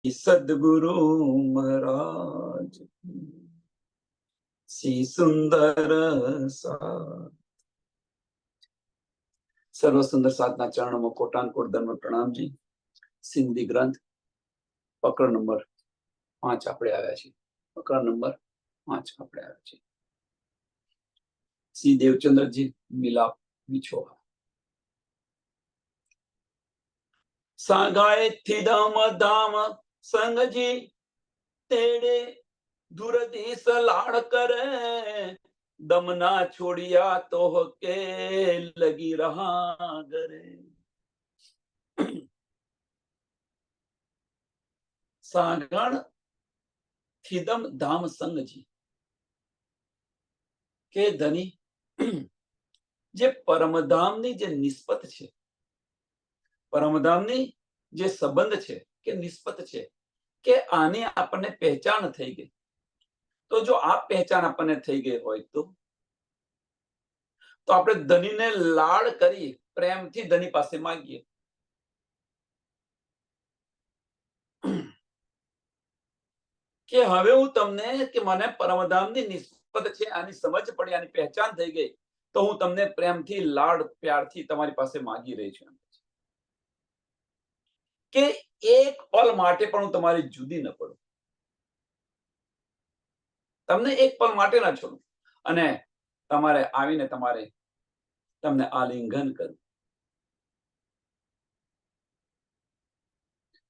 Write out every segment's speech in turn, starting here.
સદગુરુ મહારાજ શ્રી સુંદર સર્વ સુંદર સાધના ચરણોમાં કોટાનકોટ ધર્મ પ્રણામજી. સિંધી ગ્રંથ પકડ નંબર 5 આપણે આવ્યા છીએ. પકડ નંબર 5 આપણે આવ્યા છીએ. શ્રી દેવચંદ્રજી મિલાપ વિછોવા સાગાએ થીદમ ધામ સંગજી તેડે દુરદીસ લાડ કરે દમના છોડિયા તો કે લગી રહા ગરે. સાગણ થીદમ ધામ સંગજી કે ધની જે પરમધામની જે નિસ્બત છે, પરમધામની જે સંબંધ છે કે નિસ્બત છે કે આની આપણને પહેચાન થઈ ગઈ, તો જો આ પહેચાન આપણને થઈ ગઈ હોય તો આપણે ધનીને લાડ કરી પ્રેમથી ધની પાસે માંગીએ કે હવે હું તમને કે મને પરમધામની નિસ્બત છે, આની સમજ પડી, આની પહેચાન થઈ ગઈ, તો હું તમને પ્રેમથી લાડ પ્યારથી તમારી પાસે માંગી રહી છું કે એક પલ માટે પણ હું તમારી જુદી ન પડું, તમને એક પલ માટે ના છોડું અને તમારે આવીને તમારે તમને આલિંગન કરું.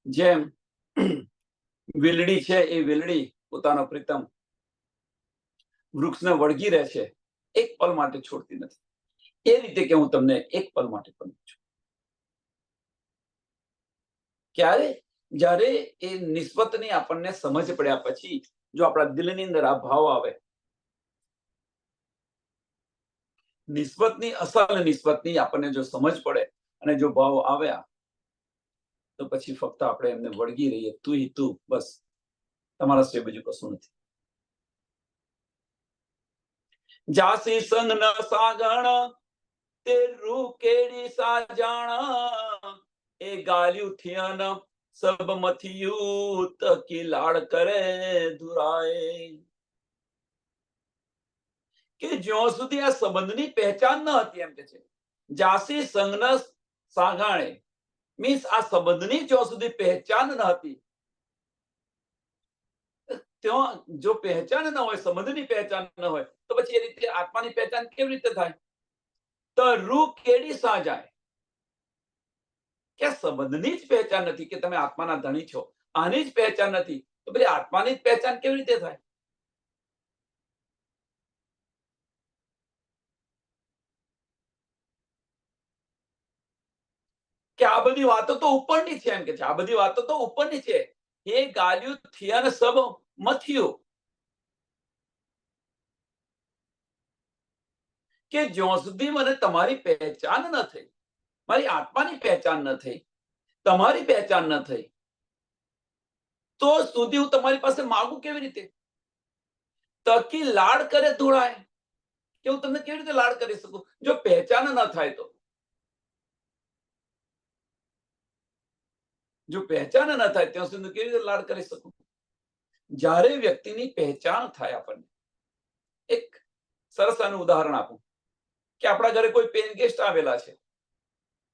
જેમ વીલડી છે, એ વીલડી પોતાનો પ્રીતમ વૃક્ષને વળગી રહે છે, એક પલ માટે છોડતી નથી, એ રીતે કે હું તમને એક પલ માટે પણ છું. ક્યારે? જ્યારે એ નિસ્બતની આપણને સમજ પડ્યા પછી જો આપણા દિલની અંદર આ ભાવ આવે, નિસ્બતની અસલ નિસ્બતની આપણને જો સમજ પડે અને જો ભાવ આવ્યા, તો પછી ફક્ત આપણે એમને વળગી રહીએ, તું ही તું, બસ તમારા સિવાય બીજું કશું નથી. જાસી સંગ ન સાગણ તે રૂ કેડી સાજાણ એ ગાલ્યું થિયન સબ મથિયું તકી લાડ કરે દુરાય. કે જ્યાં સુધી આ સંબંધની પહેચાન ન હતી, એમ કે છે જાસી સંગન સાગાણે, મીન્સ આ સંબંધની જ્યાં સુધી પહેચાન ન હતી, ત્યાં જો પહેચાન ન હોય, સંબંધની પહેચાન ન હોય, તો પછી એ રીતે આત્માની પહેચાન કેવી રીતે થાય? તો રૂ કેડી સાજાય, કે સંબંધની જ પહેચાન નથી કે તમે આત્માના ધણી છો, આની જ પહેચાન નથી, તો પછી આત્માની જ પહેચાન કેવી રીતે થાય? કે આ બધી વાતો તો ઉપરની છે, એમ કે છે આ બધી વાતો તો ઉપરની છે. એ ગાલ્યું થિયન સબ મથ્યું, કે જ્યાં સુધી મને તમારી પહેચાન ન થઈ, મારી આત્માની પહેચાન ન થઈ, તમારી પહેચાન ન થઈ, તો સુધી હું તમારી પાસે માંગુ કેવી રીતે? તકી લાડ કરે ધોળાય, કે હું તમને કેવી રીતે લાડ કરી શકું જો પહેચાન ન થાય? તો જો પહેચાન ન થાય ત્યાં સુધી કેવી રીતે લાડ કરી શકું? જ્યારે વ્યક્તિની પહેચાન થાય, આપણને એક સરસ આનું ઉદાહરણ આપું કે આપણા ઘરે કોઈ પેન ગેસ્ટ આવેલા છે,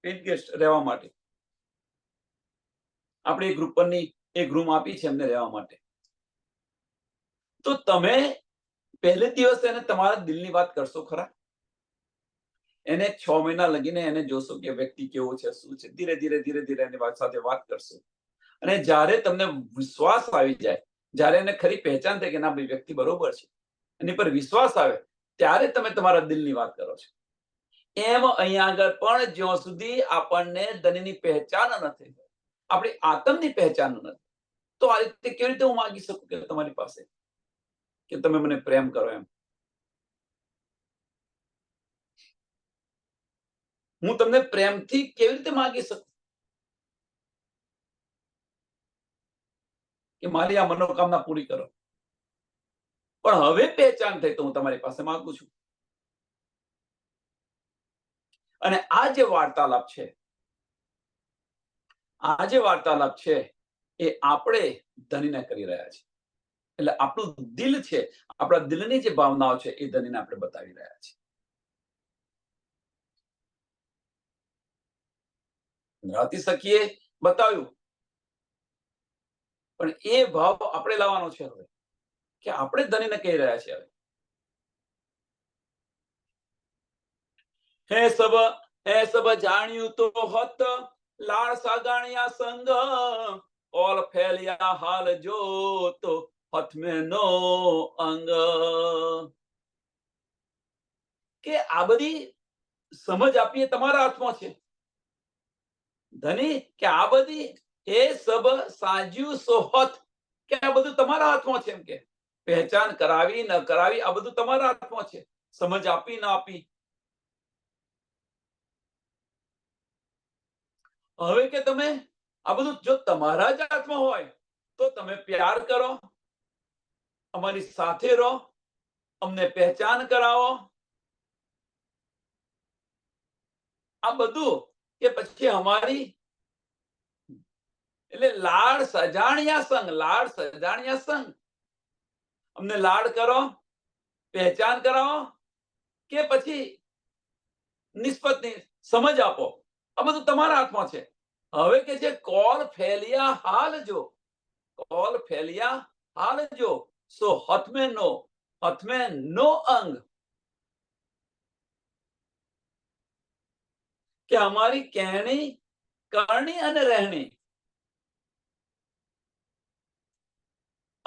પેન ગેસ્ટ રહેવા માટે આપણે એક રૂપની એક રૂમ આપી છે એમને રહેવા માટે. તો તમે પહેલે દિવસ એને તમારા દિલની વાત કરશો ખરા? એને 6 મહિના લગીને એને જોશો કે વ્યક્તિ કેવો છે, શું છે, ધીરે ધીરે ધીરે ધીરે એની સાથે વાત કરશો, અને જ્યારે તમને વિશ્વાસ આવી જાય, જ્યારે એને ખરી પહેચાન થાય કે ના ભાઈ વ્યક્તિ બરોબર છે, એની પર વિશ્વાસ આવે, ત્યારે તમે તમારા દિલની વાત કરો છો. એમ અહીંયા આગળ પણ જ્યાં સુધી આપણને ધનની પહેચાન નથી, આપણી આત્મની પહેચાન નથી, તો આ રીતે કેવી રીતે હું માંગી શકું કે તમારી પાસે કે તમે મને પ્રેમ કરો? એમ હું તમને પ્રેમથી કેવી રીતે માંગી શકું કે મારી આ મનોકામના પૂરી કરો? પણ હવે પહેચાન થઈ તો હું તમારી પાસે માંગુ છું. અને આ જે વાર્તાલાપ છે, આ જે વાર્તાલાપ છે, એ આપણે ધનીને કરી રહ્યા છીએ. એટલે આપણું દિલ છે, આપણા દિલની જે ભાવનાઓ છે એ ધનીને આપણે બતાવી રહ્યા છીએ. રાતી સખીએ બતાવ્યું, પણ એ ભાવ આપણે લાવવાનો છે હવે, કે આપણે ધનીને કહી રહ્યા છીએ. હે સબ જાણ્યું તો હોત લાડ સાગાણિયા સંગ, ઓલ ફેલિયા હાલ જો તો હથ મેં નો અંગ. કે આ બધી સમજ આપીએ તમારા હાથમાં છે ધની, કે આ બધી એ સબ સાજ્યું સોહત, કે આ બધું તમારા હાથમાં છે. એમ કે પહેચાન કરાવી ન કરાવી આ બધું તમારા હાથમાં છે. સમજ આપી ન આપી. હવે કે તમે આ બધું જો તમારા જ હાથમાં હોય તો તમે પ્યાર કરો, અમારી સાથે રહો, અમને પહેચાન કરાવો. આ બધું કે પછી અમારી એટલે લાડ સજાણ્યા સંગ, લાડ સજાણ્યા સંગ, અમને લાડ કરો, પહેચાન કરાવો, કે પછી નિસ્બતની સમજ આપો. આ બધું તમારા હાથમાં છે. હવે કે છે કોલ ફેલિયા હાલ જો, કોલ ફેલિયા હાલ જો, સો હથ મેં નો અંગ. કે અમારી કહેણી, કરણી અને રહેણી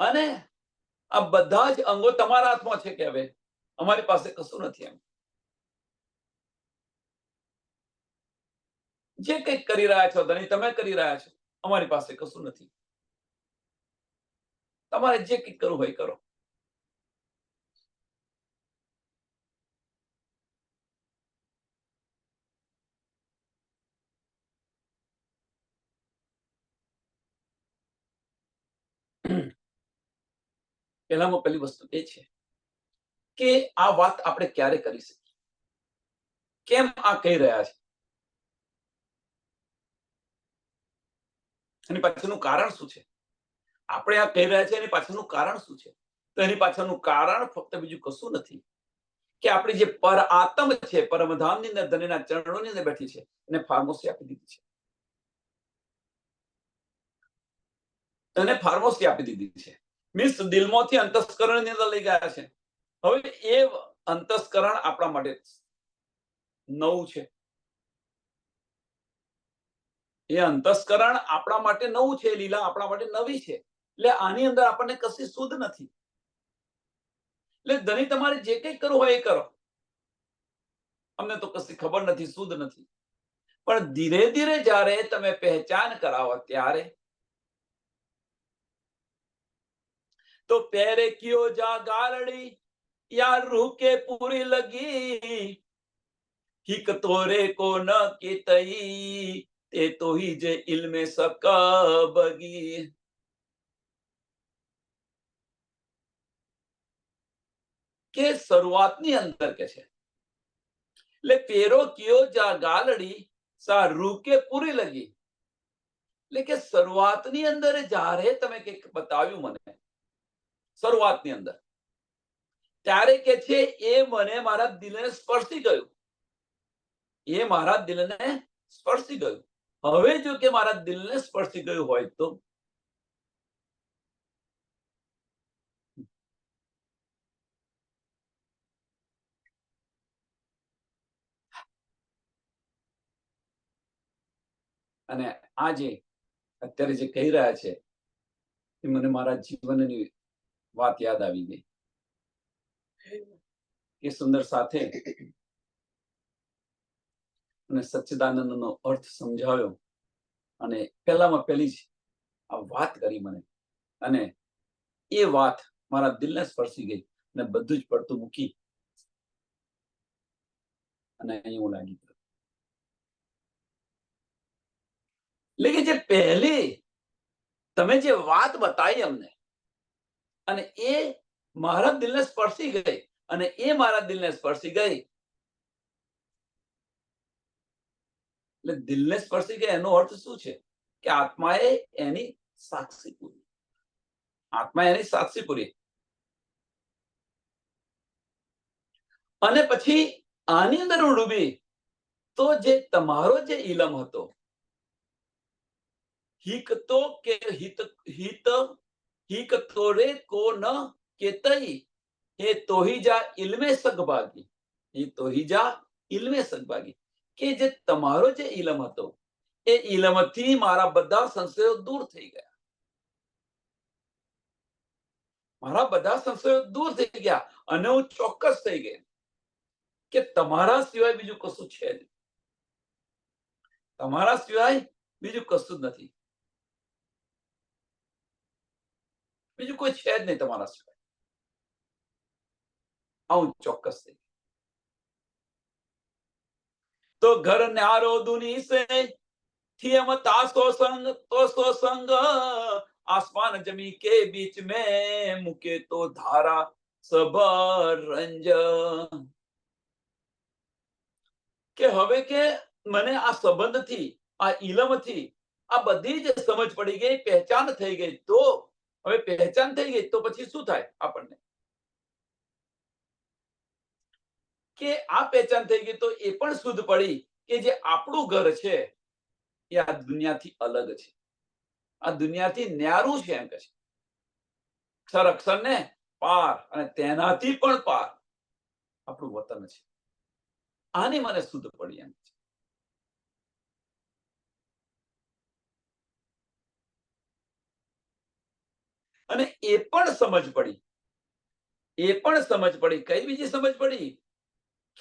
અને આ બધા જ અંગો તમારા હાથમાં છે. કે હવે અમારી પાસે કશું નથી. એમ જે કંઈક કરી રહ્યા છો ધણી, તમે કરી રહ્યા છો, અમારી પાસે કશું નથી. તમારે જે કંઈક કરવું હોય કરો. પહેલામાં પહેલી વસ્તુ એ છે કે આ વાત આપણે ક્યારે કરી શકીએ, કેમ આ કહી રહ્યા છે, એની પાછળનું કારણ શું છે. આપણે આ કહી રહ્યા છે એની પાછળનું કારણ શું છે? તો એની પાછળનું કારણ ફક્ત બીજું કશું નથી કે આપણી જે પર આત્મ છે, પરમધામની અંદર ધણીના ચરણોની અંદર બેઠી છે, એને ફાર્મસી આપી દીધી છે. એને ફાર્મસી આપી દીધી છે. મીન્સ દિલમાંથી અંતસ્કરણની અંદર લઈ ગયા છે. હવે એ અંતસ્કરણ આપણા માટે નવું છે. એ અંતસ્કરણ આપણા માટે નવું છે. લીલા આપણા માટે નવી છે. એટલે આની અંદર આપણને કશી શુદ્ધ નથી. એટલે ધણી તમારે જે કંઈ કરવું હોય એ કરો. અમને તો કશી ખબર નથી, શુદ્ધ નથી. પણ ધીરે ધીરે જ્યારે તમે પહેચાન કરાવો ત્યારે તો પેરે કિયો જા ગાલડી યાર રૂહ કે પૂરી લગી, હિક તોરે કો ન કેતઈ તે તો હી જે ઇલ્મે સકબગી. કે શરૂઆતની અંદર કે છે એટલે પેરો કિયો જા ગાલડી સા રૂહ કે પૂરી લગી. એટલે કે શરૂઆતની અંદર જ્યારે તમે કંઈક બતાવ્યું મને, શરૂઆતની અંદર, ત્યારે કે છે એ મને મારા દિલને સ્પર્શી ગયું. એ મારા દિલને સ્પર્શી ગયું. હવે જો કે મારા દિલને સ્પર્શી ગયું હોય તો અને આજે અત્યારે જે કહી રહ્યા છે એ મને મારા જીવનની વાત યાદ આવી ગઈ. એ સુંદર સાથે અને સચ્ચિદાનંદનો અર્થ સમજાવ્યો અને પહેલામાં પહેલી જ આ વાત કરી મને, અને એ વાત મારા દિલને સ્પર્શી ગઈ અને બધું જ પડતું મૂકી અને અહીં હું લાગી ગયો. એટલે કે જે પહેલી તમે જે વાત બતાવી અમને અને એ મારા દિલને સ્પર્શી ગઈ અને એ મારા દિલને સ્પર્શી ગઈ એટલે દિલને સ્પર્શી ગઈ એનો અર્થ શું છે કે આત્માએ એની સાક્ષી પૂરી, આત્મા એની સાક્ષી પૂરી. અને પછી આની અંદર હું ડૂબી તો જે તમારો જે ઇલમ હતો, હિકતો કે હિત હિત હિકતો રે કો ન કેતઈ હે તોહિજા ઇલ્મે સગભાગી, એ તોહિજા ઇલ્મે સગભાગી, કે જે તમારો જે ઇલમ હતો એ ઇલમથી મારા બધા સંશયો દૂર થઈ ગયા, મારા બધા સંશયો દૂર થઈ ગયા અને હું ચોક્કસ થઈ ગઈ કે તમારા સિવાય બીજું કશું છે જ, તમારા સિવાય બીજું કશું જ નથી, બીજું કોઈ છે જ નહીં તમારા સિવાય. હું ચોક્કસ થઈ. તો ઘર ન્યારો દુની સે थियम तासो संग आसमान जमी के बीच में मुके तो धारा सबर रंज, કે હવે કે મને આ સંબંધથી, આ ઇલમથી આ બધી જ સમજ પડી ગઈ, પહેચાન થઈ ગઈ. તો હવે પહેચાન થઈ ગઈ તો પછી શું થાય આપણને, કે આ પહેચાન થઈ ગઈ તો એ પણ શુદ્ધ પડી કે જે આપણું ઘર છે એ આ દુનિયાથી અલગ છે, આ દુનિયાથી ન્યારું છે એમ કે છે. અક્ષર અક્ષરને પાર અને તેનાથી પણ પાર આપણું વતન છે. આની મને શુદ્ધ પડી એમ છે. અને એ પણ સમજ પડી, એ પણ સમજ પડી. કઈ બીજી સમજ પડી?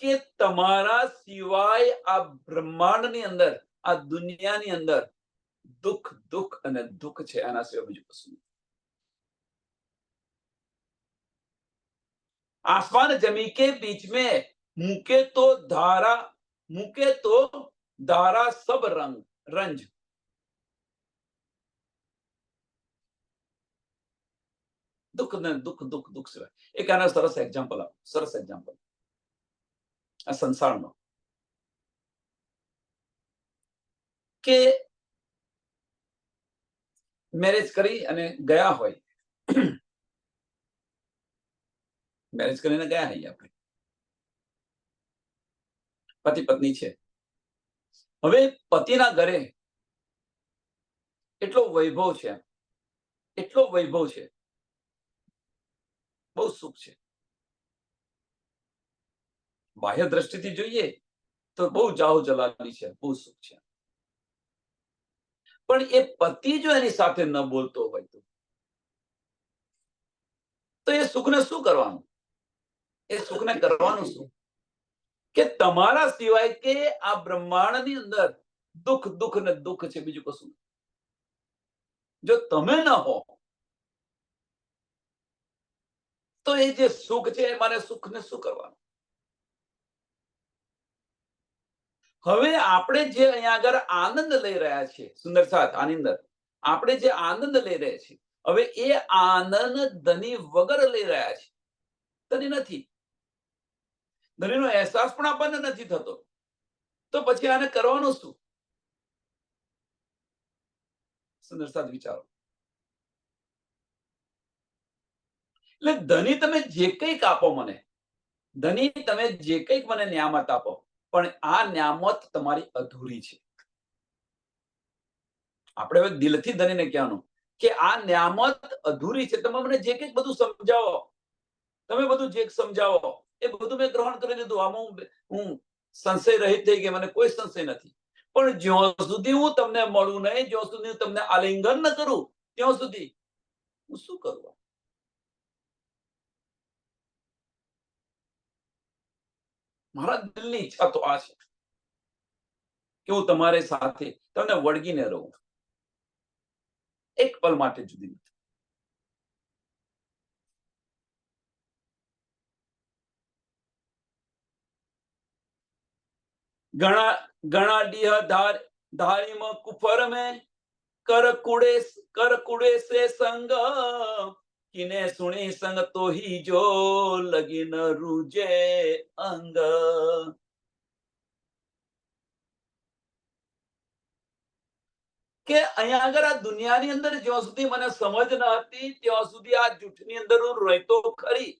કે તમારા સિવાય આ બ્રહ્માંડની અંદર, આ દુનિયાની અંદર દુઃખ દુઃખ અને દુઃખ છે, આના સિવાય બીજું કશું નથી. आसमान जमी के बीच में मुके तो धारा सब रंज. દુઃખ ને દુઃખ દુઃખ દુઃખ સિવાય એક આના સરસ એક્ઝામ્પલ આપો, સરસ એક્ઝામ્પલ આ સંસારનો, કે મેરેજ કરી અને ગયા હોય, મેરેજ કરીને ગયા હોય આપણે, પતિ પત્ની છે. હવે પતિના ઘરે એટલો વૈભવ છે, એટલો વૈભવ છે, બહુ સુખ છે. બાહ્ય દ્રષ્ટિથી જોઈએ તો બહુ જાહો જલાલી છે, બહુ સુખ છે. પણ એ પતિ જો એની સાથે ન બોલતો હોય તો એ સુખને શું કરવાનું? એ સુખને કરવાનું શું? કે તમારા સિવાય કે આ બ્રહ્માંડની અંદર દુઃખ દુઃખ ને દુઃખ છે, બીજું કશું. જો તમે ન હો તો એ જે સુખ છે એ મારે સુખને શું કરવાનું? હવે આપણે જે અહીંયા આગળ આનંદ લઈ રહ્યા છીએ, સુંદર સાથ, આની અંદર આપણે જે આનંદ લઈ રહ્યા છીએ, હવે એ આનંદ ધની વગર લઈ રહ્યા છે. ધની નથી, ધનીનો અહેસાસ પણ આપણને નથી થતો. તો પછી આને કરવાનું શું? સુંદર સાથ વિચારો. એટલે ધની તમે જે કંઈક આપો મને, ધની તમે જે કંઈક મને નિયામત આપો, પણ આ નિયામત તમારી અધૂરી છે. આપણે હવે દિલથી ધનીને કહેવાનું કે આ નિયામત અધૂરી છે. તમે મને જે કંઈક બધું સમજાવો, તમે બધું જે સમજાવો એ બધું મેં ગ્રહણ કરી લીધું. આમાં હું સંશય રહિત થઈ ગઈ, મને કોઈ સંશય નથી. પણ જ્યાં સુધી હું તમને મળું નહીં, જ્યાં સુધી હું તમને આલિંગન ન કરું, ત્યાં સુધી હું શું કરું? મારા દિલની ઈચ્છા તો આ છે કે હું તમારી સાથે તમને વળગીને રહું, એક પલ માટે જુદી નથી. ઘણા ઘણા ડીહ ધારીમાં કુફર મેં कर कुड़े से संग किने सुनी संग तो ही जो लगी न रूजे अंग. કે અહીંયા આગળ આ દુનિયાની અંદર જ્યાં સુધી મને સમજ ન હતી ત્યાં સુધી આ જૂઠની અંદર હું રહેતો ખરી.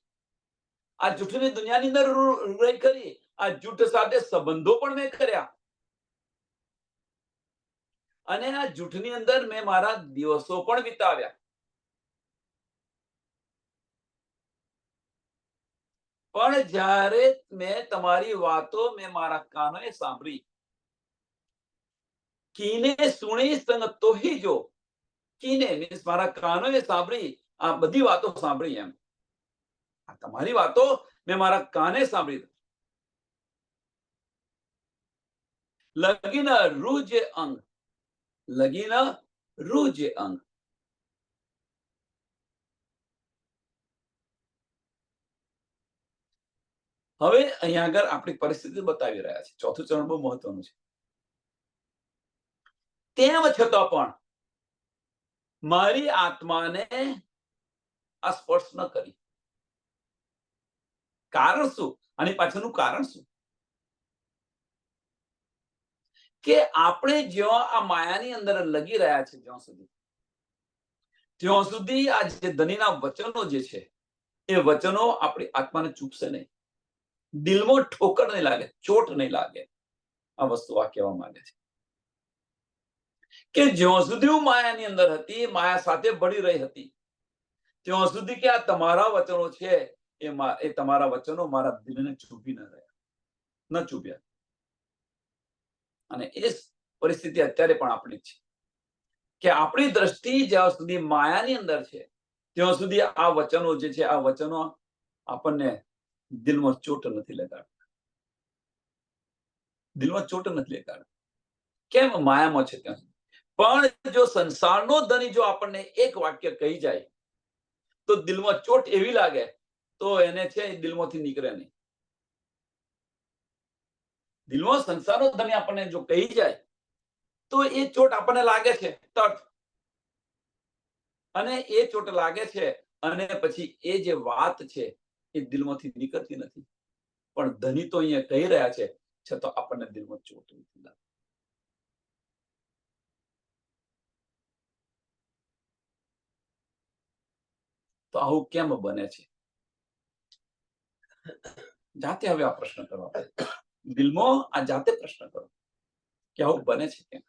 આ જૂઠની દુનિયાની અંદર રહી ખરી. આ જૂઠ સાથે સંબંધો પણ મેં કર્યા અને આ જૂઠની અંદર મેં મારા દિવસો પણ વિતાવ્યા. પણ જ્યારે મેં તમારી વાતો મેં મારા કાનોએ સાંભળી, કીને સુણી સંગ તોહી જો, કીને મીન્સ મારા કાનોએ સાંભળી, આ બધી વાતો સાંભળી એમ. આ તમારી વાતો મેં મારા કાને સાંભળી. લગીન રૂ જે અંગ, લગીન રૂ જે અંગ. હવે અહીંયા આગળ આપણી પરિસ્થિતિ બતાવી રહ્યા છે. ચોથું ચરણ બહુ મહત્વનું છે. તેમ છતાં પણ મારી આત્માને આ સ્પર્શ ન કરી. કારણ શું? આની પાછળનું કારણ શું? કે આપણે જ્યાં આ માયાની અંદર લગી રહ્યા છે ત્યાં સુધી આ જે ધનીના વચનો જે છે એ વચનો આપણી આત્માને ચૂકશે નહીં. દિલમાં ઠોકર નહીં લાગે, ચોટ નહીં લાગે. આ વસ્તુ આ કહેવા માંગે છે કે જ્યાં સુધી હું માયાની અંદર હતી, માયા સાથે ભળી રહી હતી, ત્યાં સુધી કે આ તમારા વચનો છે એ તમારા વચનો મારા દિલને ચૂપી ન રહ્યા, ન ચૂપ્યા. અને એ પરિસ્થિતિ અત્યારે પણ આપણી છે કે આપણી દ્રષ્ટિ જ્યાં સુધી માયાની અંદર છે ત્યાં સુધી આ વચનો જે છે આ વચનો આપણને દિલમાં ચોટ નથી લગાડતા. દિલમાં ચોટ નથી લગાડતા. કેમ? માયામાં છે ત્યાં સુધી. પણ જો સંસારનો ધણી જો આપણને એક વાક્ય કહી જાય તો દિલમાં ચોટ એવી લાગે તો એને છે દિલમાંથી નીકળે નહીં. દિલમાં સંસારનો ધણી આપણને જો કહી જાય તો એ ચોટ આપણને લાગે છે તરત, અને એ ચોટ લાગે છે અને પછી એ જે વાત છે એ દિલમાંથી નીકળતી નથી. પણ ધણી તો અહીંયા કહી રહ્યા છે છતાં આપણને દિલમાં ચોટ નથી લાગતી. તો આવું કેમ બને છે? જાતે હવે આ પ્રશ્ન કરવા પડે. દિલમાં આ જાતે પ્રશ્ન કરો કે આવું બને છે કેમ?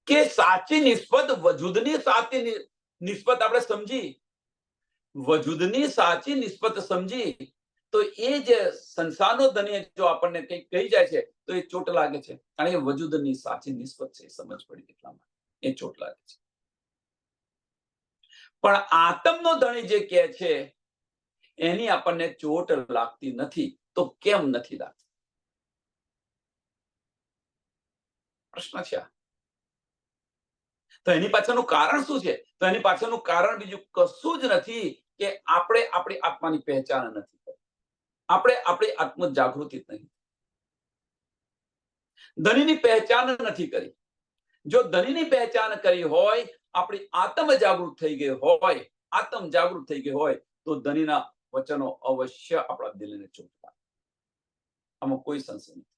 કે સાચી નિસ્બત વજૂદની સાચી નિસ્બત આપણે સમજી, વજૂદની સાચી નિસ્બત સમજી તો એ જે સંસારનો ધણી જો આપણને કંઈક કહી જાય છે તો એ ચોટ લાગે છે. કારણ કે વજૂદની સાચી નિસ્બત છે, સમજ પડી એટલામાં એ ચોટ લાગે છે. પણ આત્મનો ધણી જે કહે છે એની આપણને ચોટ લાગતી નથી. તો કેમ નથી લાગતી? પ્રશ્ન છે. તો એની પાછળનું કારણ શું છે? તો એની પાછળનું કારણ બીજું કશું જ નથી કે આપણે આપણી આત્માની પહેચાન નથી કરી. આપણે આપણી આત્મ જાગૃતિ નહીં. ધણીની પહેચાન નથી કરી. જો ધણીની પહેચાન કરી હોય, આપણી આત્મ જાગૃત થઈ ગઈ હોય, આત્મ જાગૃત થઈ ગઈ હોય તો ધણીના વચનો અવશ્ય આપણા દિલને ચોટતા. આમાં કોઈ સંશય નથી.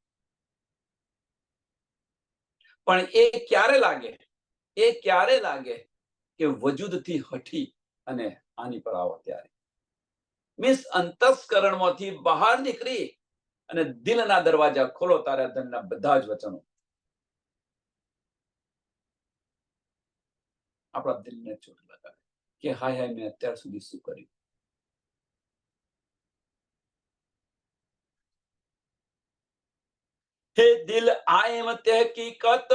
પણ એ ક્યારે લાગે? એ ક્યારે લાગે કે વજૂદથી હટી અને આની પર આવો ત્યારે. મીન્સ અંતસ્કરણમાંથી બહાર નીકળી અને દિલના દરવાજા ખોલો તારે ધનના બધા જ વચનો આપણા દિલને ચોટ લગાવે કે હાય હાય મેં અત્યાર સુધી શું કર્યું. હે દિલ આયમ તહકીકત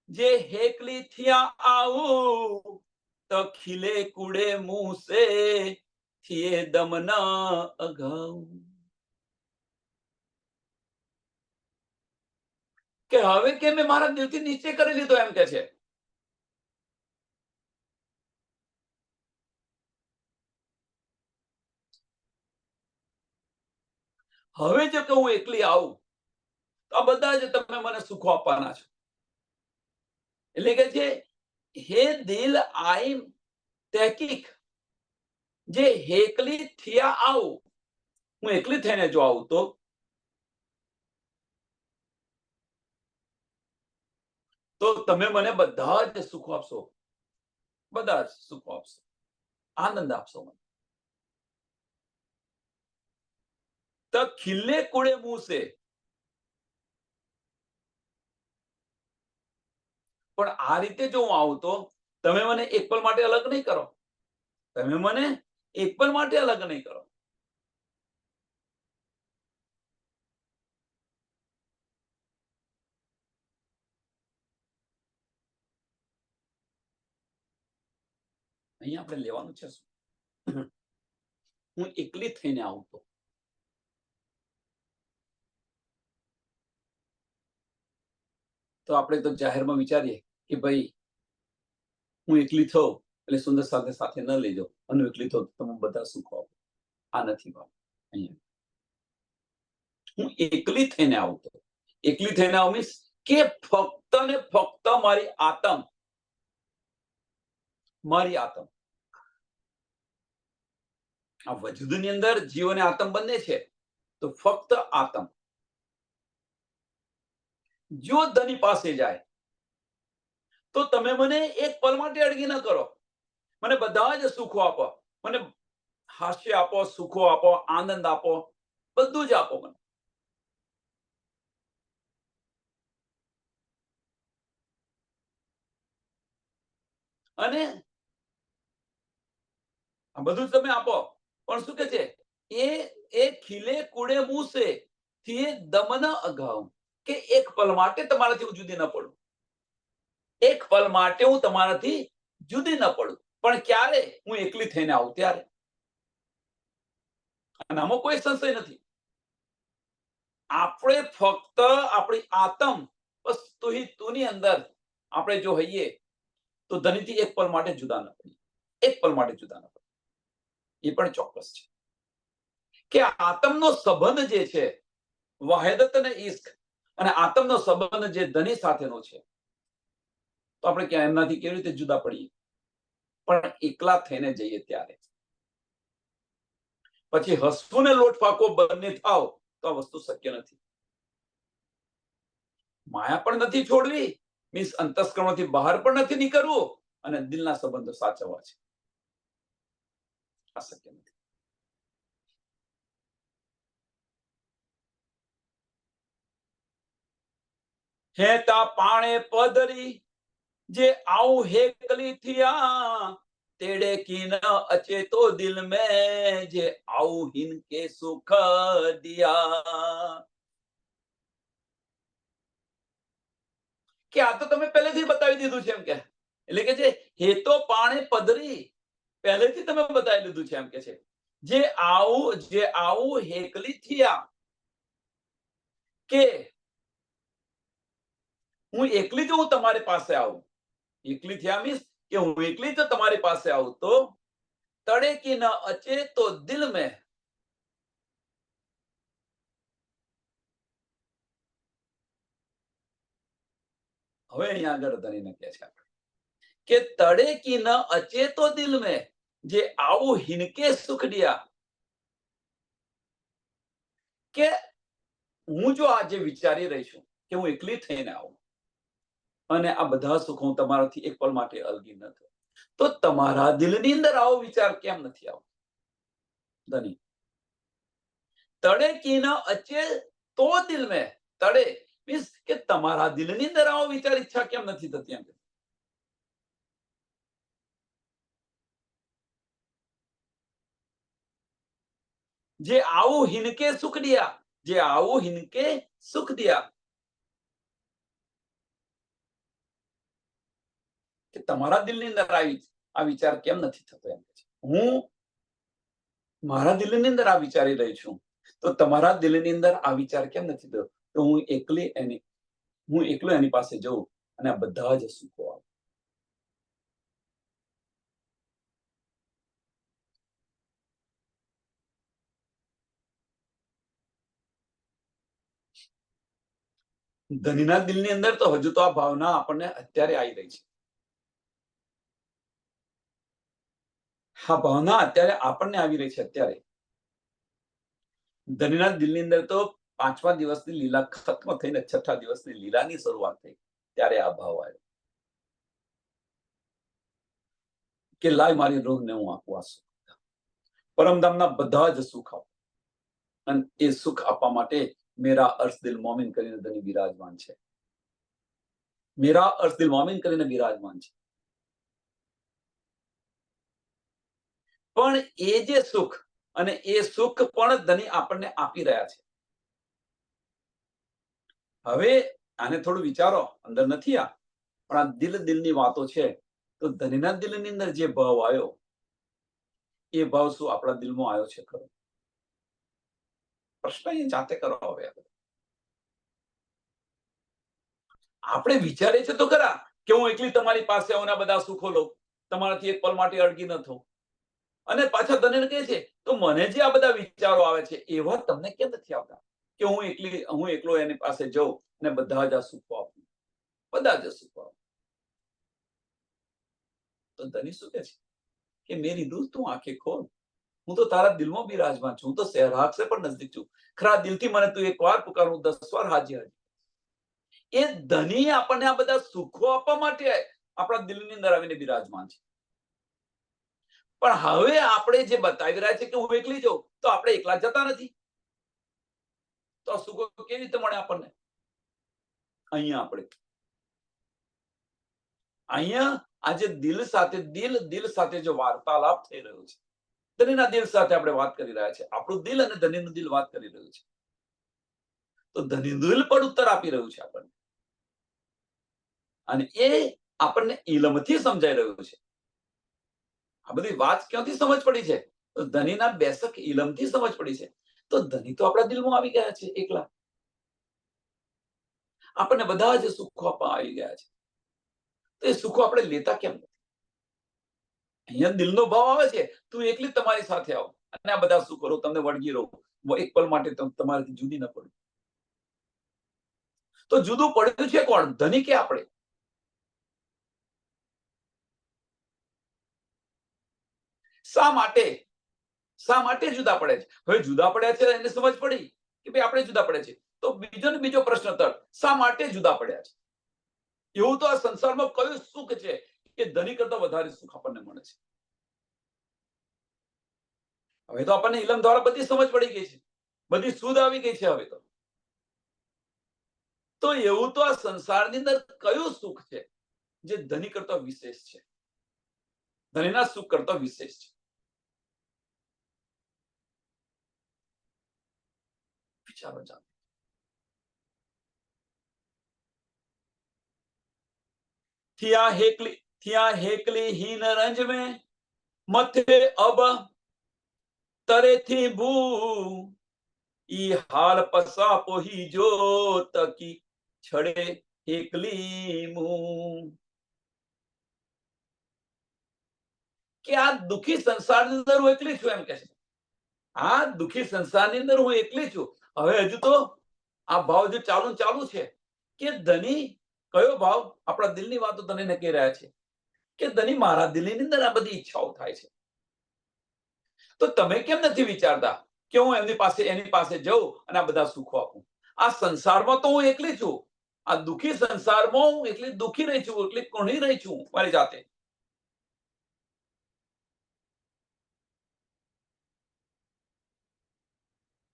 જે હેકલી થયા આવું તો ખીલે કુડે મુંહ સે થિયે દમના અગાઉ. કે હવે કે મેં મારા દિલથી નીચે કરી લીધો એમ કે છે. હવે જો કે હું એકલી આવું તો આ બધા જ તમે મને સુખો આપવાના છો. એટલે કે છે હે દિલ આઈ તહેકીક જે હેકલી થયા આવું. હું એકલી થઈને જો આવું તો તમે મને બધા જ સુખો આપશો, બધા જ સુખો આપશો, આનંદ આપશો મને. તો ખિલ્લે કુડે મુંહ સે, પણ આ રીતે જો હું આવું તો તમે મને એક પલ માટે અલગ નહીં કરો, તમે મને એક પલ માટે અલગ નહીં કરો. અહીંયા આપણે લેવાનું છે શું? હું એકલી થઈને આવું તો આપણે તો જાહેરમાં વિચારીએ કે ભાઈ હું એકલી થઉં એટલે સુંદર સાથે સાથે ન લઈ જાઉં, અને એકલી થઉં તમે બધા સુખો આપો. આ નથી વાત. અહીંયા હું એકલી થઈને આવું તો એકલી થઈને આવું મીન્સ કે ફક્ત ને ફક્ત મારી આતમ, આ વજૂદની અંદર જીવ અને આતમ બંને છે, તો ફક્ત આતમ જો ધની પાસે જાય તો તમે મને એક પલ માટે અડગી ન કરો, મને બધા જ સુખો આપો, મને હાસ્ય આપો, સુખો આપો, આનંદ આપો, બધું જ આપો મને. અને આ બધું તમે આપો, પણ શું કે છે, એ ખીલે કુડે મુંહ સે થી દમન અગાઉ, કે એક પલ માટે તમારાથી હું જુદી ન પડું, એક પલ માટે હું તમારાથી જુદી ન પડું, પણ ક્યારે? હું એકલી થઈને આવું ત્યારે. અને આમાં કોઈ સંશય નથી. આપણે ફક્ત આપણી આતમ વસ્તુની અંદર આપણે જો હઈએ તો ધનીથી એક પલ માટે જુદા ન પડીએ, એક પલ માટે જુદા ન પડીએ. એ પણ ચોક્કસ છે કે આતમનો સંબંધ જે છે, વાહિદત અને ઈશ્ક, અને આતમનો સંબંધ જે ધની સાથેનો છે, તો આપણે ક્યાં એમનાથી કેવી રીતે જુદા પડીએ? પણ એકલા થઈને જઈએ ત્યારે. પછી હસવું ને લોટ ફાકો બંને થાવ તો આ વસ્તુ શક્ય નથી. માયા પણ નથી છોડવી, મીન્સ અંતસ્કરણથી બહાર પણ નથી નીકળવું, અને દિલના સંબંધો સાચવવા છે. આ શક્ય નથી. હેતા પાણે પદરી જે આવું હેકલી થયા, તેડે કી ન અચે તો દિલ મેં જે આવું હિન કે સુખ દિયા. કે આ તો તમે પહેલેથી બતાવી દીધું છે એમ કે, એટલે કે જે હેતો પાણે પદરી પહેલેથી તમે બતાવી દીધું છે એમ કે છે, જે આવું હેકલી થયા, કે હું એકલી જો હું તમારી પાસે આવું, એકલી થયા મીન્સ કે હું એકલી જો તમારી પાસે આવું તો તડે કી ન અચે તો દિલ મેં, હવે અહીંયા આગળ ધણીને કહે છે કે તડે કી ન અચે તો દિલ મેં જે આવું હિનકે સુખ દિયા, કે હું જો આજે વિચારી રહી છું કે હું એકલી થઈને આવું અને આ બધા સુખો હું તમારાથી એક પલ માટે અલગી ન થયું, તો તમારા દિલની અંદર આવો વિચાર કેમ નથી આવતો? ધની તડે કી ન અચે તો દિલ મેં, તડે મીન્સ કે તમારા દિલની અંદર આવો વિચાર ઈચ્છા કેમ નથી થતી એમ. જે આવું હિનકે સુખ દિયા, જે આવું હિનકે સુખ દિયા, કે તમારા દિલની અંદર આ વિચાર કેમ નથી થતો એમ. હું મારા દિલની અંદર આ વિચારી રહી છું, તો તમારા દિલની અંદર આ વિચાર કેમ નથી થતો? તો હું એકલો એની પાસે જઉં અને આ બધા જ સુખો આપું. ધનીના દિલની અંદર તો હજુ તો આ ભાવના આપણને અત્યારે આવી રહી છે. આ ભાવના અત્યારે આપણને આવી રહી છે અત્યારે. ધનીના દિલની અંદર તો 5મા દિવસની લીલા ખત્મ થઈને 6થા દિવસની લીલાની શરૂઆત થઈ, ત્યારે આ ભાવ આવ્યો કે લાય મારી રૂહને હું આપું આ સુખ. પરમધામના બધા જ સુખ આપો, અને એ સુખ આપવા માટે મેરા અર્શ દિલ મોમિન કરીને ધની બિરાજમાન છે. મેરા અર્શ દિલ મોમિન કરીને બિરાજમાન છે. પણ એ જે સુખ, અને એ સુખ પણ ધની આપણને આપી રહ્યા છે. હવે આને થોડું વિચારો, અંદર નથી આ, પણ આ દિલની વાતો છે. તો ધનીના દિલની અંદર જે ભાવ આવ્યો, એ ભાવ શું આપણા દિલમાં આવ્યો છે ખરો? પ્રશ્ન એ જાતે કરો. હવે આપણે વિચારીએ છીએ તો ખરા કે હું એકલી તમારી પાસે આવું, બધા સુખો લઉં, તમારાથી એક પલ માટે અડગી ન થઉં. અને પાછા ધનીને કહે છે, તો મને જે આ બધા વિચારો આવે છે એવા તમને કેમ નથી આવતા કે હું એકલો એની પાસે જાઉં અને બધા જ આ સુખો આપું, બધા જ સુખો આપું. તો ધની શું કહે છે કે મેરી રૂહ તું આંખે ખોલ, હું તો તારા દિલમાં બિરાજમાન છું, હું તો સહેરાગ સે પણ નજદીક છું. ખરા દિલથી મને તું એક વાર પુકારું, 10 વાર હાજી હાજી. એ ધની આપણને આ બધા સુખો આપવા માટે આપણા દિલની અંદર આવીને બિરાજમાન છે. પણ હવે આપણે જે બતાવી રહ્યા છે કે હું એકલી જાઉં, તો આપણે એકલા જતા નથી. તો આ સુખો કેવી રીતે મળે આપણને? અહીંયા આજે દિલ સાથે જો વાર્તાલાપ થઈ રહ્યો છે, ધનીના દિલ સાથે આપણે વાત કરી રહ્યા છે, આપણું દિલ અને ધનીનું દિલ વાત કરી રહ્યું છે, તો ધની દિલ પણ ઉત્તર આપી રહ્યું છે આપણને, અને એ આપણને ઇલમથી સમજાઈ રહ્યું છે. આ બધી વાત ક્યાંથી સમજ પડી છે? તો ધનીના બેસક ઇલમથી સમજ પડી છે. તો ધની તો આપણા દિલમાં આવી ગયા છે એકલા, આપણને બધા જ સુખો આપવા આવી ગયા છે. તો એ સુખો આપણે લેતા કેમ નથી? અહીંયા દિલનો ભાવ આવે છે, તું એકલી તમારી સાથે આવો અને આ બધા સુખો તમને વળગી રહો, એક પલ માટે તમારાથી જુદી ન પડે. તો જુદું પડ્યું છે કોણ? ધની કે આપણે? શા માટે જુદા પડે છે? હવે જુદા પડ્યા છે એને સમજ પડી કે ભાઈ આપણે જુદા પડે છે, તો બીજો પ્રશ્ન તળ, શા માટે જુદા પડ્યા છે? એવું તો આ સંસારમાં કયું સુખ છે કે ધની કરતા વધારે સુખ આપણને મળે છે? હવે તો આપણને ઇલમ દ્વારા બધી સમજ પડી ગઈ છે, બધી સુધ આવી ગઈ છે. હવે તો એવું તો આ સંસારની અંદર કયું સુખ છે જે ધની કરતા વિશેષ છે, ધનીના સુખ કરતા વિશેષ છે? વિચારો જાઓ. થયા હેકલી હીન રંજ में મથે અબ તરેથી ભૂ, ઈ હાલ પસા પોહી જો તકી છડે એકલી મું. કે આ દુખી સંસારની અંદર હું એકલી છું, એમ કે છે. આ દુખી સંસારની અંદર હું એકલી છું. હવે હજુ તો આ ભાવ જો ચાલુ છે કે ધની કયો ભાવ? આપણા દિલની વાતો ધનીને કહી રહ્યા છે કે ધની મારા દિલની અંદર આ બધી ઈચ્છાઓ થાય છે, તો તમે કેમ નથી વિચારતા કે હું એની પાસે જઉં અને આ બધા સુખો આપું? આ સંસારમાં તો હું એકલી છું, આ દુખી સંસારમાં હું એકલી દુખી રહી છું, એકલી કોણી રહી છું મારી જાતે.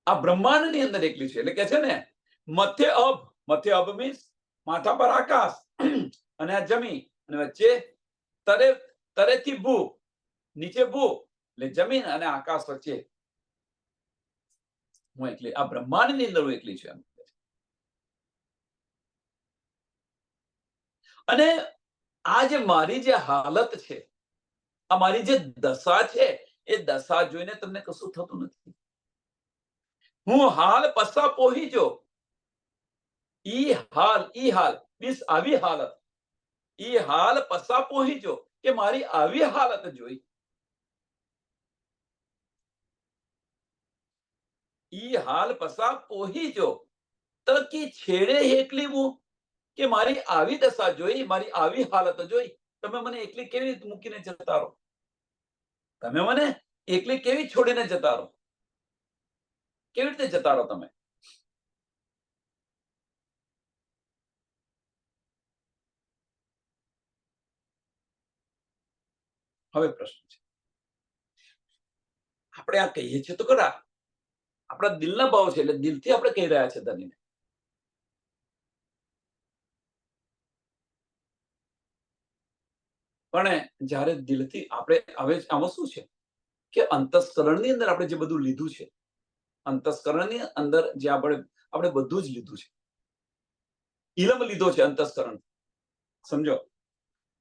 આ બ્રહ્માંડની અંદર એકલી છે. એટલે કે છે ને, મથે અબ મીન્સ માથા પર આકાશ અને આ જમીન, અને વચ્ચે તરેથી ભૂ, નીચે ભૂ, એટલે જમીન અને આકાશ વચ્ચે હું એકલી, આ બ્રહ્માંડની અંદર હું એકલી છું એમ. અને આ જે મારી જે હાલત છે, આ મારી જે દશા છે, એ દશા જોઈને તમને કશું થતું નથી. હું હાલ પસા પોહી જો, ઈ હાલ મીન્સ આવી હાલત, ઈ હાલ પસા પોહી જો, કે મારી આવી હાલત જોઈ, ઈ હાલ પસા પોહી જો તકી છેડે એકલી હું, કે મારી આવી દશા જોઈ, મારી આવી હાલત જોઈ, તમે મને એકલી કેવી રીતે મૂકીને જતા રહો? તમે મને એકલી કેવી છોડીને જતા રહો? કેવી રીતે જતા રહો તમે? હવે પ્રશ્ન છે, આપણે આ કહીએ છીએ તો ખરા, આપણા દિલના ભાવ છે, એટલે દિલથી આપણે કહી રહ્યા છે ધનીને. પણ જ્યારે દિલથી આપણે, હવે આમાં શું છે કે અંતસ્કરણની અંદર આપણે જે બધું લીધું છે, અંતસ્કરણની અંદર જે આપણે બધું જ લીધું છે. ઇલમ લીધો છે અંતસ્કરણ, સમજો.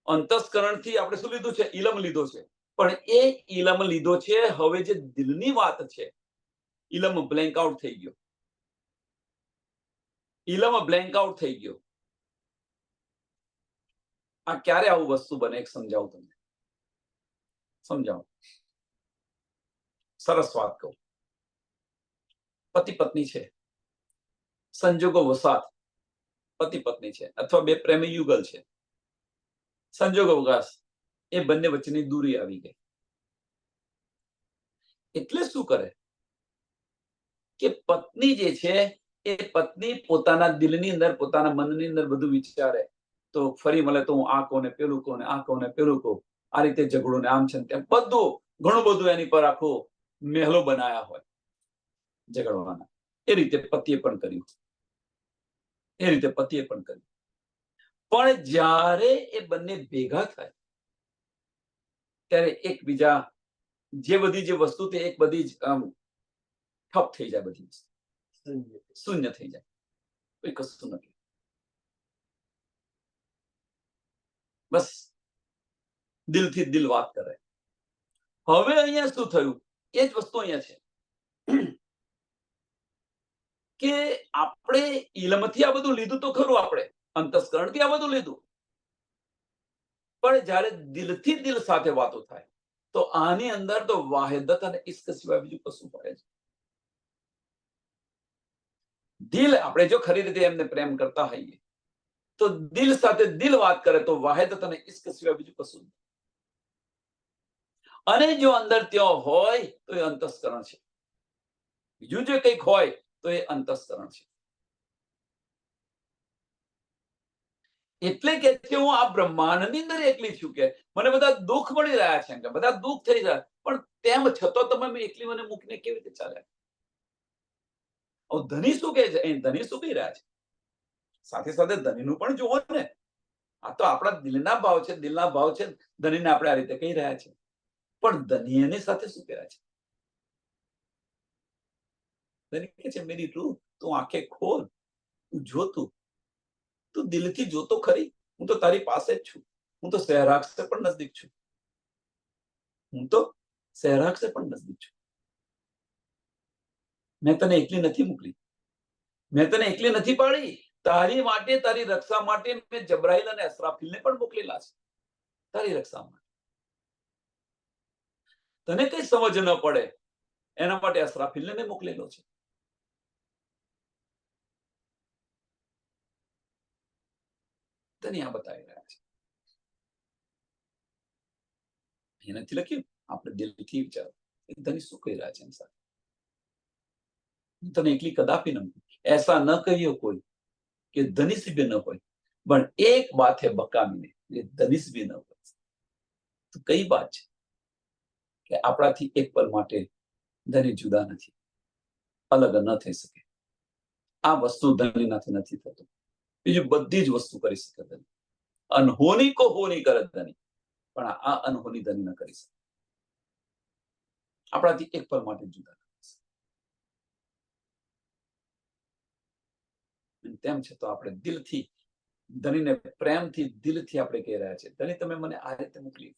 અંતસ્કરણથી આપણે શું લીધું છે? ઇલમ લીધો છે. પણ એ ઇલમ લીધો છે, હવે જે દિલની વાત છે, ઇલમ બ્લેન્ક આઉટ થઈ ગયો. ઇલમ બ્લેન્ક આઉટ થઈ ગયો. આ ક્યારે આવું વસ્તુ બને? એક સમજાવું તમને, સમજાવો. સરસ વાત કહું. પતિ પત્ની છે, સંજોગો વસાત પતિ પત્ની છે, અથવા બે પ્રેમી યુગલ છે, સંજોગો વગાસ એ બંને વચ્ચેની દૂરી આવી ગઈ. એટલે શું કરે કે પત્ની જે છે એ પત્ની પોતાના દિલની અંદર, પોતાના મનની અંદર બધું વિચારે, તો ફરી મળે તો હું આ કોને પેલું કોને, આ કોને પેલું કહું, આ રીતે ઝઘડો ને આમ છે ને તેમ, બધું ઘણું બધું એની પર આખો મહેલો બનાયા હોય ઝઘડવાના. એ રીતે પતિએ પણ કર્યું, એ રીતે પતિએ પણ કર્યું. પણ જ્યારે એ બંને ભેગા થાય ત્યારે એકબીજા જે બધી જે વસ્તુ તે એક બધી જ ઠપ થઈ જાય, બધી શૂન્ય થઈ જાય, કોઈ કશું નથી. બસ દિલથી દિલ વાત કરે. હવે અહીંયા શું થયું? એ જ વસ્તુ અહીંયા છે કે આપણે ઇલમથી આ બધું લીધું તો ખરું, આપણે અંતસ્કરણથી આ બધું લીધું, પણ જ્યારે દિલથી દિલ સાથે વાતો થાય તો આની અંદર તો વાહિદત અને ઇશ્ક સિવાય બીજું કશું હોય છે. દિલ આપણે જો ખરી રીતે એમને પ્રેમ કરતા હોઈએ તો દિલ સાથે દિલ વાત કરે તો વાહિદત અને ઇશ્ક સિવાય બીજું કશું નહીં. અને જો અંદર ત્યાં હોય તો એ અંતસ્કરણ છે, બીજું જો કંઈક હોય તો એ અંતસ્કરણ છે. એટલે કે હું આ બ્રહ્માંડની અંદર એકલી છું, કે મને બધા દુઃખ મળી રહ્યા છે, કે બધા દુઃખ થઈ રહ્યા, પણ તેમ છતાં તમે એકલી મને મૂકીને કેવી રીતે ચાલે? ધની શું કહે છે? ધની શું કહી રહ્યા છે? સાથે સાથે ધનીનું પણ જોવો ને. આ તો આપણા દિલના ભાવ છે, દિલના ભાવ છે, ધનીને આપણે આ રીતે કહી રહ્યા છે. પણ ધની એની સાથે શું કહે છે? ધની કહે છે, મેરી રૂહ તું આંખે ખોલ, તું જોતું, તું દિલથી જોતો ખરી, હું તો તારી પાસે જ છું, હું તો સહેરાગ સે પણ નજદીક છું, હું તો સહેરાગ સે પણ નજદીક છું. મેં તને એકલી નથી મોકલી, મેં તને એકલી નથી પાડી. તારી માટે, તારી રક્ષા માટે મેં જબ્રાઈલ અને અસરાફીલને પણ મોકલેલા છે, તારી રક્ષા માટે. તને કઈ સમજ ન પડે એના માટે અસરાફીલને મેં મોકલેલો છે. તને આ બતાવી રહ્યા છે. એ નથી લખ્યું, આપણે દિલથી વિચારો ધની શું કહી રહ્યા છે એની સાથે. તને એકલી કદાપી ન મૂકી. ऐसा न कहियो कोई कि धनिस भी न હોય, પણ એક બાત હે બકામીને, એ ધનિસ भी ન હોય. તો કઈ વાત છે કે આપણાથી એક પલ માટે ધની જુદા નથી, અલગ ન થઈ શકે. આ વસ્તુ ધનીનાથી નથી થતું. બીજું બધી જ વસ્તુ કરી શકે ધની. અનહોની કો હોની કરે ધની, પણ આ અનહોની ધની ન કરી શકે. આપણાથી એક પલ માટે જુદા. તેમ છતાં આપણે દિલથી ધનીને પ્રેમથી દિલથી આપણે કહી રહ્યા છે, ધની તમે મને આ રીતે મોકલી,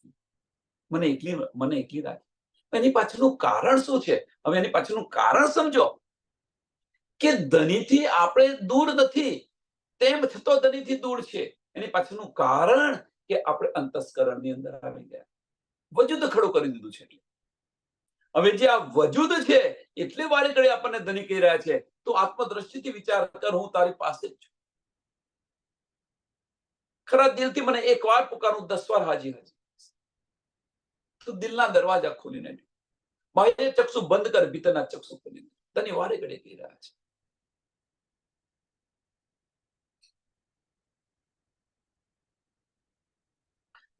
મને એકલી રાખી. એની પાછળનું કારણ શું છે? હવે એની પાછળનું કારણ સમજો કે ધનીથી આપણે દૂર નથી, તેમ છતાં ધનીથી દૂર છે. એની પાછળનું કારણ કે આપણે અંતસ્કરણની અંદર આવી ગયા, વજૂદ ખડું કરી દીધું છે. એટલે હવે જે આ વજૂદ છે એટલે વારે ઘડી આપણને ધની કહી રહ્યા છે, તો આત્મદ્રષ્ટિથી વિચાર કર, હું તારી પાસે જ છું. ખરા દિલથી મને એક વાર પુકારું, 10 વાર હાજી હાજી. તો દિલના દરવાજા ખોલીને, બાહ્ય ચક્ષુ બંધ કર, ભીતરના ચક્ષુ ખોલીને. ધની વારે ઘડે કહી રહ્યા છે.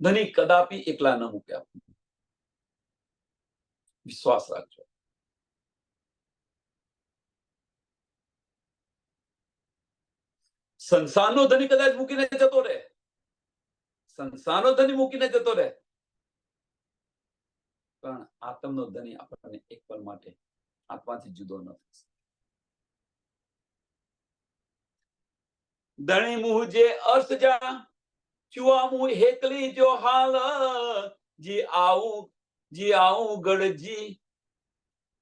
ધની કદાપી એકલા ન મૂક્યા. વિશ્વાસ રાખજો. સંસારનો ધની કદાચ મૂકીને જતો રહે, સંસારનો ધની મૂકીને જતો રહે, પણ આત્મનો ધની આપણને એક પલ માટે આત્માથી જુદો ન થશે. ધણી મુહ જે અર્થ જા ચુઆ મુહ હેકલી જો હાલ જી આવું ગળજી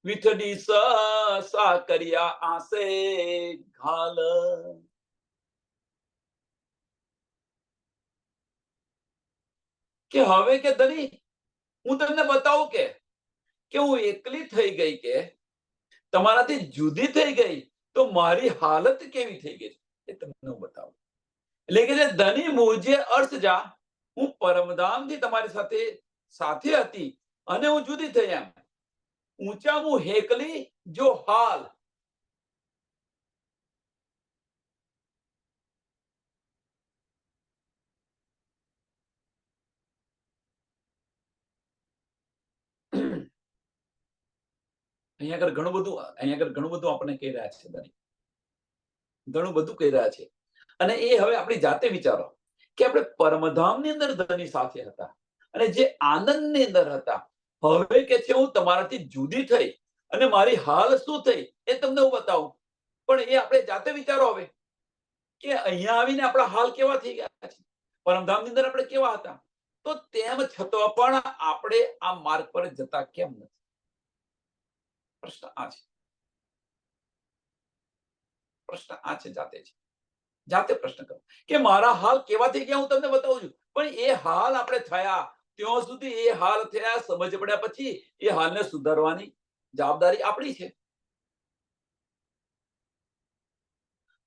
વિઠડી સા કર્યા આસે ઘાલ. કે હવે કે ધણી હું તમને બતાવું કે હું એકલી થઈ ગઈ, કે તમારાથી જુદી થઈ ગઈ, તો મારી હાલત કેવી થઈ ગઈ એ તમને હું બતાવું. એટલે કે ધની મુજે અર્થ જા, હું પરમધામથી તમારી સાથે સાથે હતી અને હું જુદી થઈ. એમ ઊંચા હું હેકલી જો હાલ. અહીંયા આગળ ઘણું બધું આપણને કહી રહ્યા છે ધની, ઘણું બધું કહી રહ્યા છે. અને એ હવે આપણી જાતે વિચારો કે આપણે પરમધામની અંદર ધની સાથે હતા અને જે આનંદની અંદર હતા, હવે કે છે હું તમારાથી જુદી થઈ અને મારી હાલ શું થઈ એ તમને હું બતાવું. પણ એ આપણે જાતે વિચારો હવે કે અહીંયા આવીને આપણા હાલ કેવા થઈ ગયા છે, પરમધામની અંદર આપણે કેવા હતા. તો તેમ છતાં પણ આપણે આ માર્ગ પર જતા કેમ નથી? પ્રશ્ન આ છે. પ્રશ્ન આ છે, જાતે પ્રશ્ન કરો કે મારા હાલ કેવા થઈ ગયા હું તમને બતાવું છું. પણ એ હાલ આપણે થયા ત્યાં સુધી, એ હાલ થયા સમજ પડ્યા પછી એ હાલને સુધારવાની જવાબદારી આપણી છે.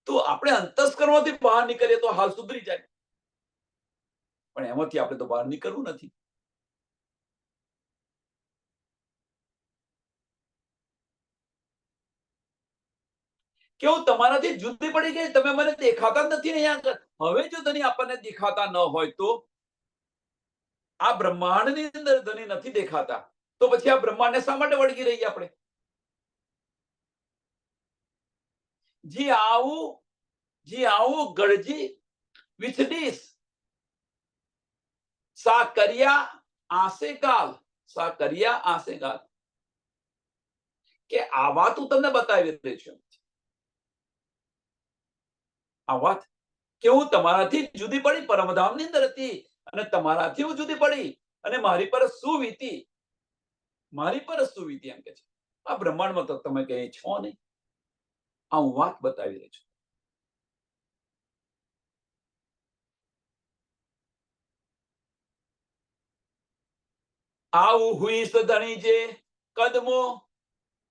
તો આપણે અંતસ્કરણમાંથી બહાર નીકળીએ તો હાલ સુધરી જાય, પણ એમાંથી આપણે તો બહાર નીકળવું નથી. કે હું તમારાથી જુદી પડી ગઈ, તમે મને દેખાતા નથી અહીંયા. હવે જો ધની આપણને દેખાતા ન હોય તો આ બ્રહ્માંડની અંદર ધની નથી દેખાતા, તો પછી આ બ્રહ્માંડને શા માટે વળગી રહીએ આપણે? જી આવું ગળજી વિથડીસ સા કર્યા આસે કાલ, સા કર્યા આસે કાલ. કે આ વાત હું તમને બતાવી રહી છું. આ વાત કે હું તમારાથી જુદી પડી, પરમધામની અંદર હતી અને તમારાથી હું જુદી પડી અને મારી પર શું વીતી, એમ કે છે. આ બ્રહ્માંડમાં તો તમે કહે છો નહીં. આ હું વાત બતાવી રહી છું. આવું હુઈ સધણી જે કદમો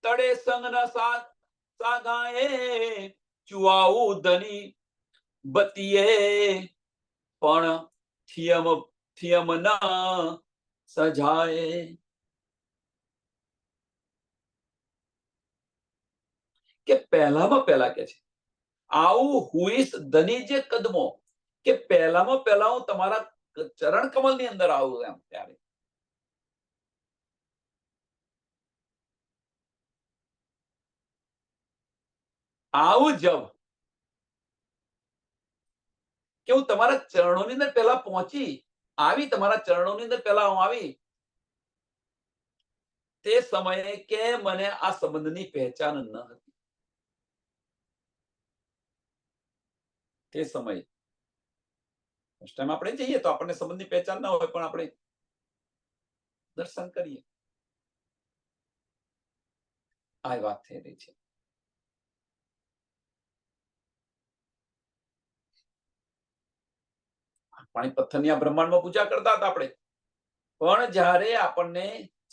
તડે સંગ ન સાગાએ ચુઆવું ધની બતીએ પણ થિયમ ના સજાએ. કે પહેલામાં પહેલા કે છે આવું હુઈસ ધની જે કદમો, કે પહેલામાં પહેલા હું તમારા ચરણ કમલ ની અંદર આવું. એમ ત્યારે આવું જબ કે હું તમારા ચરણોની અંદર પહેલા પહોંચી આવી, તમારા ચરણોની અંદર પહેલા હું આવી તે સમયે કે મને આ સંબંધની પહેચાન ન હતી. તે સમયે ફર્સ્ટ ટાઈમ આપણે જઈએ તો આપણને સંબંધની પહેચાન ન હોય, પણ આપણે દર્શન કરીએ. આ વાત થઈ રહી છે. પાણી પથ્થરની આ બ્રહ્માંડમાં પૂજા કરતા હતા આપણે, પણ જ્યારે આપણને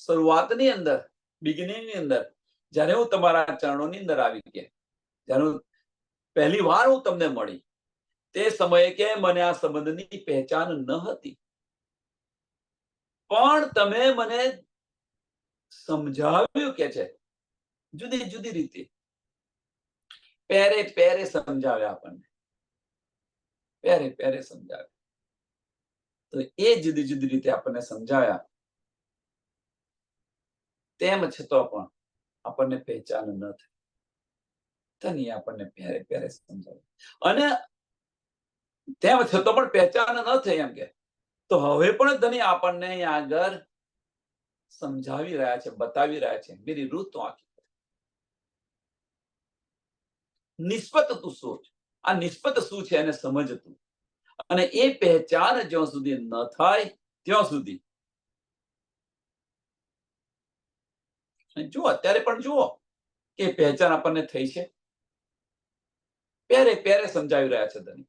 શરૂઆતની અંદર, બિગિનિંગની અંદર, જ્યારે હું તમારા ચરણોની અંદર આવી ગયા, જ્યારે પહેલી વાર હું તમને મળી, તે સમયે કે મને આ સંબંધની પહેચાન ન હતી, પણ તમે મને સમજાવ્યું કે છે જુદી જુદી રીતે પહેરે પહેરે સમજાવે આપણને, પહેરે પહેરે સમજાવે. તો એ જુદી જુદી રીતે આપણને સમજાવ્યા, તેમ છતાં પણ આપણને પહેચાન ન થઈ. ધની આપણને પહેરે પહેરે સમજાવે, અને તેમ છતાં પણ પહેચાન ન થઈ એમ કે, તો હવે પણ ધની આપણને અહીંયા આગળ સમજાવી રહ્યા છે, બતાવી રહ્યા છે, મેરી રૂહ તો આંખી નિસ્બત તું સોચ. આ નિસ્બત શું છે એને સમજતું, અને એ પહેચાન જ્યાં સુધી ન થાય ત્યાં સુધી, જુઓ અત્યારે પણ જુઓ કે પહેચાન આપણને થઈ છે, પહેરે પહેરે સમજાવી રહ્યા છે ધની.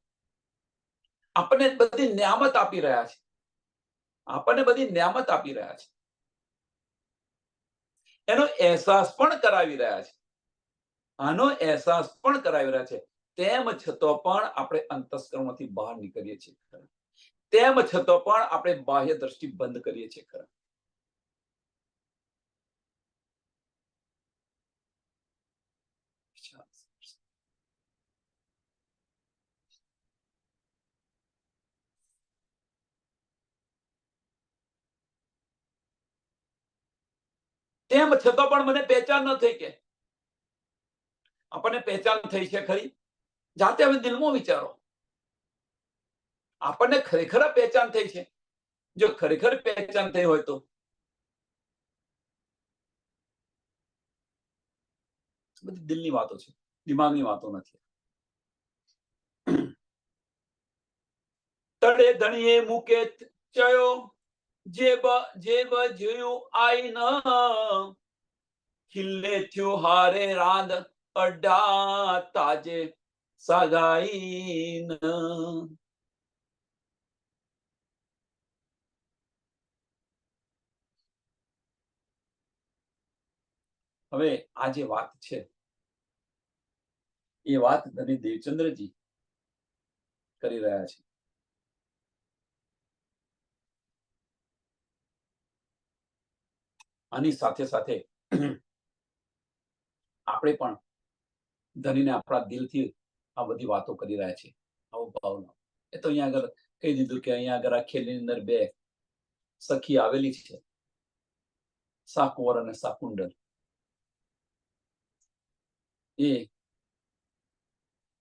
આપણને બધી નિયામત આપી રહ્યા છે, આપણને બધી નિયામત આપી રહ્યા છે, એનો અહેસાસ પણ કરાવી રહ્યા છે, આનો અહેસાસ પણ કરાવી રહ્યા છે. તેમ છતાં પણ આપણે અંતસ્કરણમાંથી બહાર નીકળીએ છીએ ખરા, તેમ છતાં પણ આપણે બાહ્ય દ્રષ્ટિ બંધ કરીએ છીએ ખરા. તેમ છતાં પણ મને પહેચાન ન થઈ કે, આપણને પહેચાન થઈ છે ખરી? જાતે હવે દિલમાં વિચારો, આપણને ખરેખર પહેચાન થઈ છે? જો ખરેખર પહેચાન થઈ હોય તો બધી દિલની વાતો છે, દિમાગની વાતો નથી. તળે ધણીએ મૂકે ચયો, જેબ જોયું આઈ ન, ખિલ્લે થયો હારે રાંદ અડ્ડા, તાજે સાગાઈ ન. હવે આ જે વાત છે એ વાત ધની દેવચંદ્રજી કરી રહ્યા છે. આની સાથે સાથે આપણે પણ ધનીને આપણા દિલથી આ બધી વાતો કરી રહ્યા છે, આવો ભાવના. એ તો અહીંયા આગળ કહી દીધું કે અહીંયા આગળ આ ખેલની અંદર બે સખી આવેલી છે, સાકુંવર અને સાકુંડલ. એ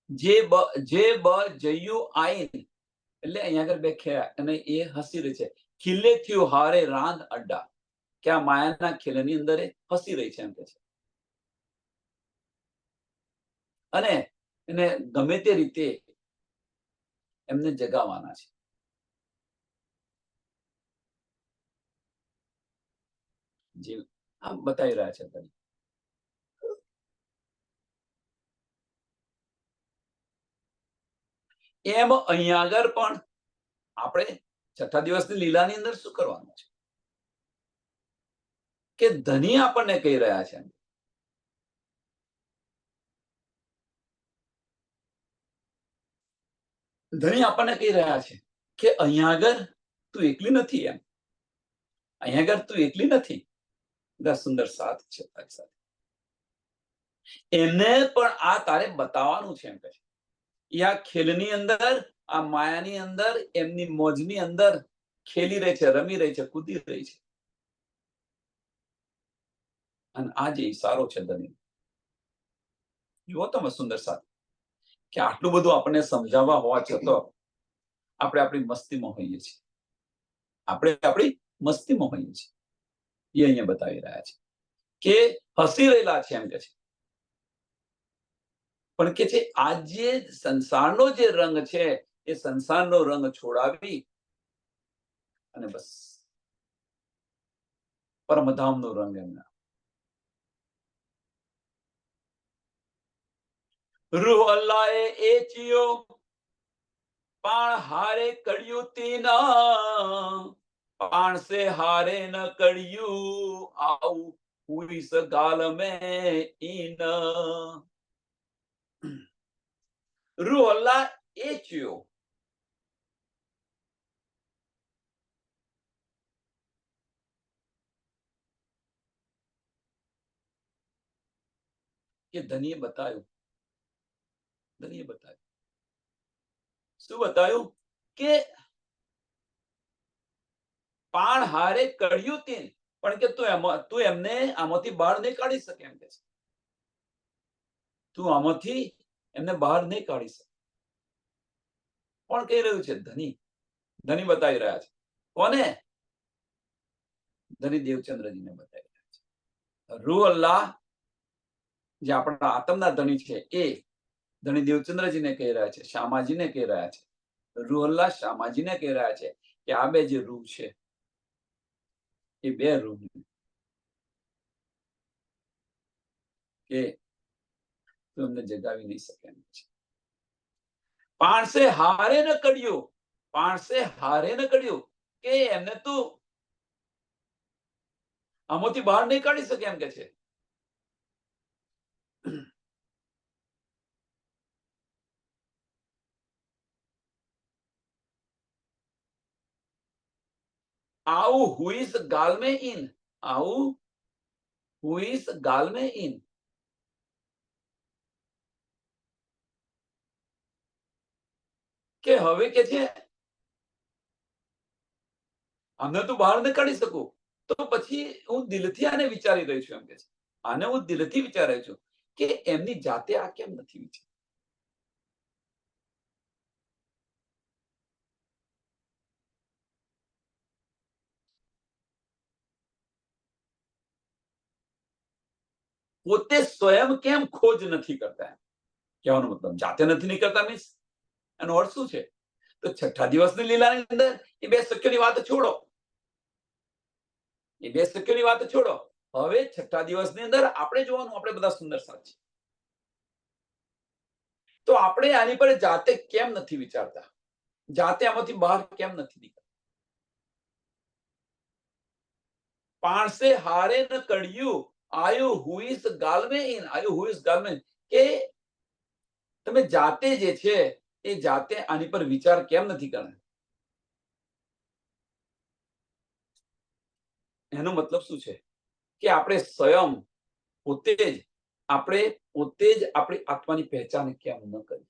જે બ જયું આઈન, એટલે અહીંયા આગળ બે ખેયા અને એ હસી રહી છે. ખીલે થયું હારે રાંદ અડ્ડા, કે આ માયાના ખેલની અંદર એ હસી રહી છે એમ કે છે, અને એને ગમે તે રીતે એમને જગાવવાના છે. જે આમ બતાવી રહ્યા છે ધની. એમ અહીંયા આગળ પણ આપણે છઠ્ઠા દિવસની લીલાની અંદર શું કરવાનું છે કે ધની આપણને કહી રહ્યા છે, ધણી આપણને કહી રહ્યા છે કે અહીંયા આગળ તું એકલી નથી, એમ અહીંયા આગળ તું એકલી નથી, બધા સુંદર સાથ છે તારી સાથે. એમને પણ આ તારે બતાવવાનું છે એમ કહે છે. એ આ ખેલની અંદર, આ માયાની અંદર, એમની મોજની અંદર ખેલી રહી છે, રમી રહી છે, કૂદી રહી છે. અને આ જે ઈશારો છે ધની, જુઓ તમે સુંદર સાથ, કે આટલું બધું આપણને સમજાવવા હોવા છતાં આપણે આપણી મસ્તીમાં હોઈએ છીએ, આપણે આપણી મસ્તીમાં હોઈએ છીએ. એ અહીંયા બતાવી રહ્યા છે કે હસી રહેલા છે એમ કે છે, પણ કે છે આ જે સંસારનો જે રંગ છે એ સંસારનો રંગ છોડાવી અને બસ પરમધામનો રંગ એમના. રૂહ અલ્લાહે એચિયો, પણ હારે કડિયું તીના, પાણ સે હારે ન કડિયું, આવું પૂરી સગાલ મેં ઈન. રૂહ અલ્લાહ એચ્યો, કે ધનીએ બતાવ્યું. ધનીએ બતાવ્યું. શું બતાવ્યું? કે પાણ હારે કળ્યું તીન, પણ કે તું એમને આમાંથી બહાર નહીં કાઢી શકે એમ કે છે. તું આમાંથી એમને બહાર નહીં કાઢી શકે. કોણ કહી રહ્યું છે? ધની. ધની બતાવી રહ્યા છે. કોને? ધની દેવચંદ્રજીને બતાવી રહ્યા છે. રૂહ અલ્લાહ જે આપણા આત્મના ધણી છે એ ધણી દેવચંદ્રજીને કહી રહ્યા છે, શ્યામાજીને કહી રહ્યા છે. રૂહ અલ્લાહ શ્યામાજીને કહી રહ્યા છે કે આ બે જે રૂહ છે એ બે રૂહ કે તું એમને જગાવી નહીં શકે એમ છે. પાણસે હારે ન કડ્યું, પાણસે હારે ન કડ્યું કે એમને તું આમાંથી બહાર નહીં કાઢી શકે એમ કે છે. આવું હુઈસ ગાલ में इन, આવું હુઈસ ગાલ में इन. કે હવે કે છે આને તું બહાર ન કાઢી શકું, તો પછી હું દિલથી આને વિચારી રહી છું એમ કે છે. આને હું દિલથી વિચારી છું કે એમની જાતે આ કેમ નથી વિચાર. પોતે સ્વયં કેમ ખોજ નથી કરતા? કહેવાનો મતલબ જાતે નથી નીકળતા મીન્સ એનો અર્થ શું છે? તો છઠ્ઠા દિવસની લીલાની અંદર એ બે સખ્યોની વાત છોડો, એ બે સખ્યોની વાત છોડો. હવે છઠ્ઠા દિવસની અંદર આપણે જોવાનું, આપણે બધા સુંદર સાથ છે. તો આપણે આની પર જાતે કેમ નથી વિચારતા? જાતે આમાંથી બહાર કેમ નથી નીકળતા? પાણસે હારે ન કડ્યું, આયુ હુઈસ ગાલ में इन, આયુ હુઈસ ગાલ में, કે તમે જાતે જે છે એ જાતે આની પર વિચાર કેમ નથી કરતા? એનો મતલબ શું છે? કે આપણે સ્વયં પોતે જ આપણી આત્માની પહેચાન કેમ ન કરી?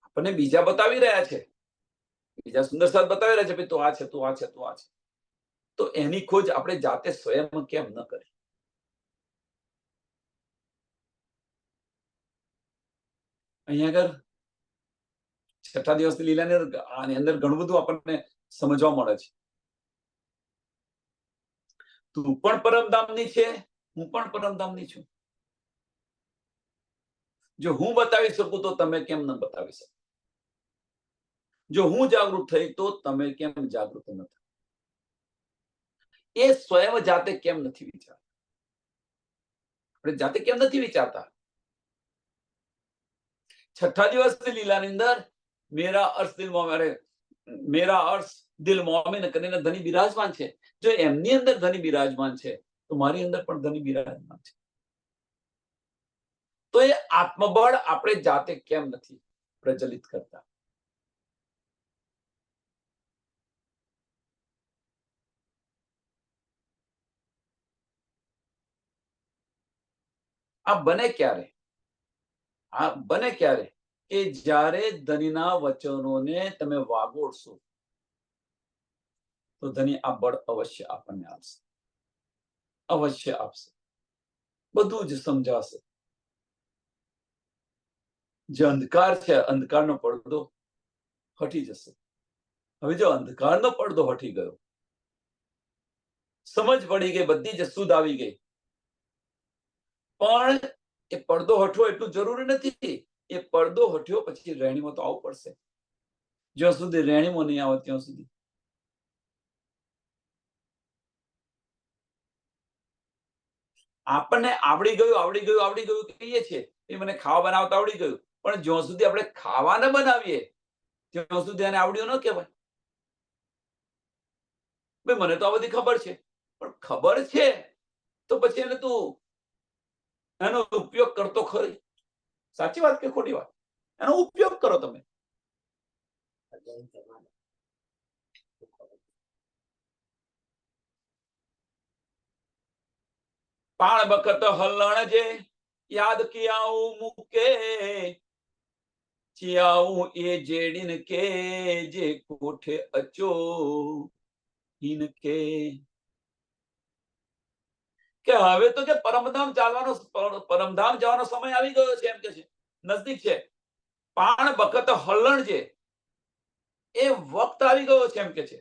આપણને બીજા બતાવી રહ્યા છે, બીજા સુંદર સાથ બતાવી રહ્યા છે, ભાઈ તું આ છે, તું આ છે, તું આ છે. તો એની ખોજ આપણે જાતે સ્વયં કેમ ન કરી? અહીંયા આગળ છઠ્ઠા દિવસની લીલાની અંદર ઘણું બધું આપણને સમજવા મળે છે. તું પણ પરમધામની છે, હું પણ પરમધામની છું. જો હું બતાવી શકું તો તમે કેમ ન બતાવી શકો? જો હું જાગૃત થઈ તો તમે કેમ જાગૃત ન થયા? એ સ્વયં જાતે કેમ નથી વિચારતા? આપણે જાતે કેમ નથી વિચારતા? છઠ્ઠા દિવસની લીલાની અંદર મેરા અર્શ દિલ મોમિન, મેરા અર્શ દિલ મોમિન કરીને ધની બિરાજમાન છે. જો એમની અંદર ધની બિરાજમાન છે તો મારી અંદર પણ ધની બિરાજમાન છે. તો એ આત્મબળ આપણે જાતે કેમ નથી પ્રજ્વલિત કરતા? આ બને ક્યારે? આ બને ક્યારે? કે જ્યારે ધનીના વચનોને તમે વાગોળશો તો ધની આ બળ અવશ્ય આપણને આપશે, અવશ્ય આપશે. બધું જ સમજાશે. જે અંધકાર છે, અંધકારનો પડદો હટી જશે. હવે જો અંધકારનો પડદો હટી ગયો, સમજ પડી ગઈ, બધી જ સુધ આવી ગઈ, પણ એ પડદો હટવો એટલું જરૂરી નથી. એ પડદો હટ્યો પછી રહેણીમાં તો આવવું પડશે. જ્યાં સુધી રહેણીમાં નહીં આવે ત્યાં સુધી આપણને આવડી ગયું કહીએ છીએ, એ મને ખાવા બનાવતા આવડી ગયું, પણ જ્યાં સુધી આપણે ખાવા ન બનાવીએ ત્યાં સુધી એને આવડ્યું ન કહેવાય. ભાઈ મને તો આ બધી ખબર છે, પણ ખબર છે તો પછી એને તું એનો ઉપયોગ કરતો ખરી? સાચી વાત કે ખોટી વાત? એનો ઉપયોગ કરો તમે. પાણ બખત હલણ જે યાદ કિયાઉં મૂકે ચિયાઉં એ જેડીન કે જે કોઠે અચો હિન કે હવે તો કે પરમધામ ચાલવાનો પરમધામ જવાનો સમય આવી ગયો છે એમ કે છે, નજદીક છે. પાણ બખત હલણ જે એ વખત આવી ગયો છે એમ કે છે,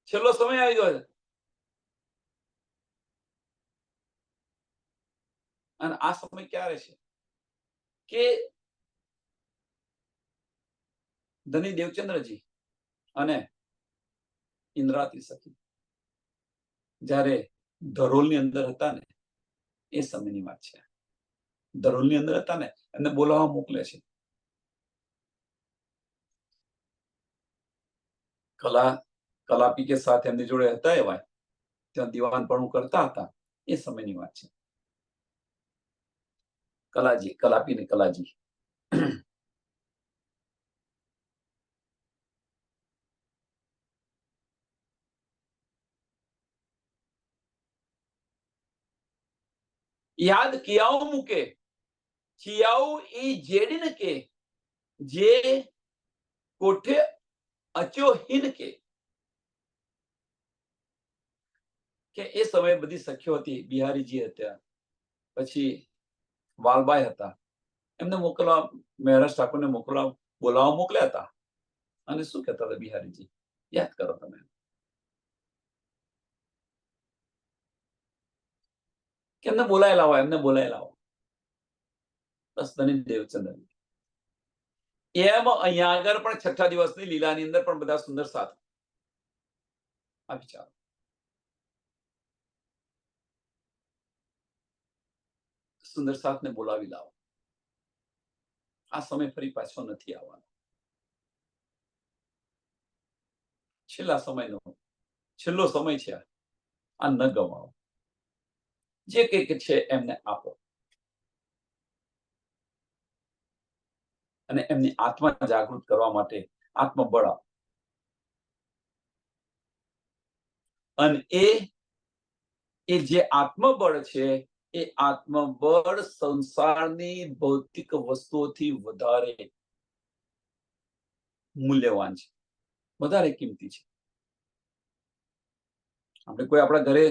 છેલ્લો સમય આવી ગયો છે. અને આ સમય ક્યારે છે કે ધની દેવચંદ્રજી અને ઇન્દ્રાતી સખી જ્યારે ધરોલની અંદર હતા ને એ સમયની વાત છે. ધરોલની અંદર હતા ને એમને બોલાવવા મોકલે છે. કલાપી કે સાથ એમની જોડે હતા એવા ત્યાં દીવાનપણું કરતા હતા એ સમયની વાત છે. કલાપી ને કલાજી યાદ કિયાઓ મૂકે ચિયાઉ ઈ જેડીન કે જે કોઠે અચ્યો હિન કે એ સમયે બધી સખીઓ હતી. બિહારીજી હતા, પછી વાલબાઈ હતા. એમને મોકલવા મહારાજ ઠાકોરને બોલાવવા મોકલ્યા હતા. અને શું કહેતા હતા બિહારીજી, યાદ કરો તમે. કે એમને બોલાયેલા હોય, એમને બોલાયેલા હોય. બસ ધની દેવચંદ્ર એમ અહીંયા આગળ પણ છઠ્ઠા દિવસની લીલાની અંદર પણ બધા સુંદર સાથ આ વિચારો. સુંદર સાથને બોલાવી લાવો. આ સમય ફરી પાછો નથી આવવાનો. છેલ્લા સમયનો છેલ્લો સમય છે. આ ન ગમાવો. જે કંઈક છે એમને આપો અને એમની આત્મા જાગૃત કરવા માટે આત્મબળ આપો. અને એ જે આત્મબળ છે એ આત્મબળ સંસારની ભૌતિક વસ્તુઓથી વધારે મૂલ્યવાન છે, વધારે કિંમતી છે. આપણે કોઈ આપણા ઘરે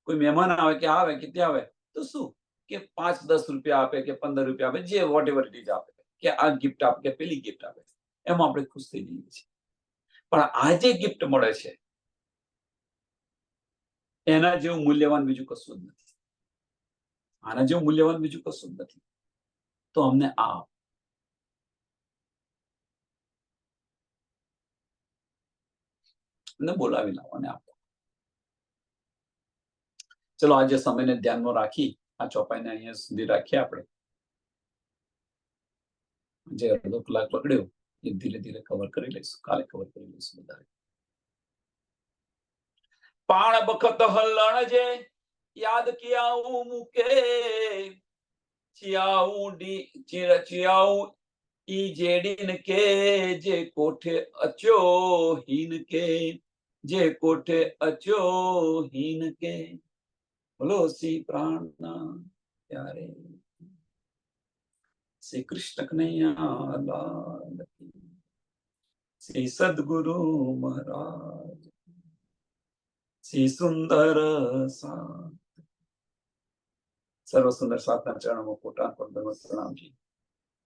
કોઈ મહેમાન આવે કે ત્યાં આવે તો શું કે 5-10 રૂપિયા આપે કે 15 રૂપિયા આપે, જે વોટ એવર ઇટ ઇઝ આપે, કે આ ગિફ્ટ આપે કે પેલી ગિફ્ટ આપે, એમાં આપણે ખુશ થઈ જઈએ છીએ. પણ આ જે ગિફ્ટ મળે છે એના જેવું મૂલ્યવાન બીજું કશું જ નથી. આના જેવું મૂલ્યવાન બીજું કશું જ નથી. તો અમને આ બોલાવી લાવો અને આપો. ચલો આજે સમયને ધ્યાનમાં રાખી આ ચોપાઈને અહીંયા સુધી રાખીએ. આપણે જે અડધો કલાક પકડ્યો એ ધીરે ધીરે કવર કરી લઈશું. કાલે કવર કરી લઈશું વધારે. પાણ બખત હલણ જે યાદ કિયાઉં મૂકે ચિયાઉં ઈ જેડીન કે જે કોઠે અચ્યો હિન કે જે કોઠે અચ્યો હિન કે. બોલો શ્રી પ્રાણના ત્યારે શ્રી કૃષ્ણ કનૈયા લાલ કી, શ્રી સદગુરુ મહારાજ, શ્રી સુંદર સાથ. સર્વ સુંદર સાથના ચરણોમાં કોટાન પર પ્રણામજી.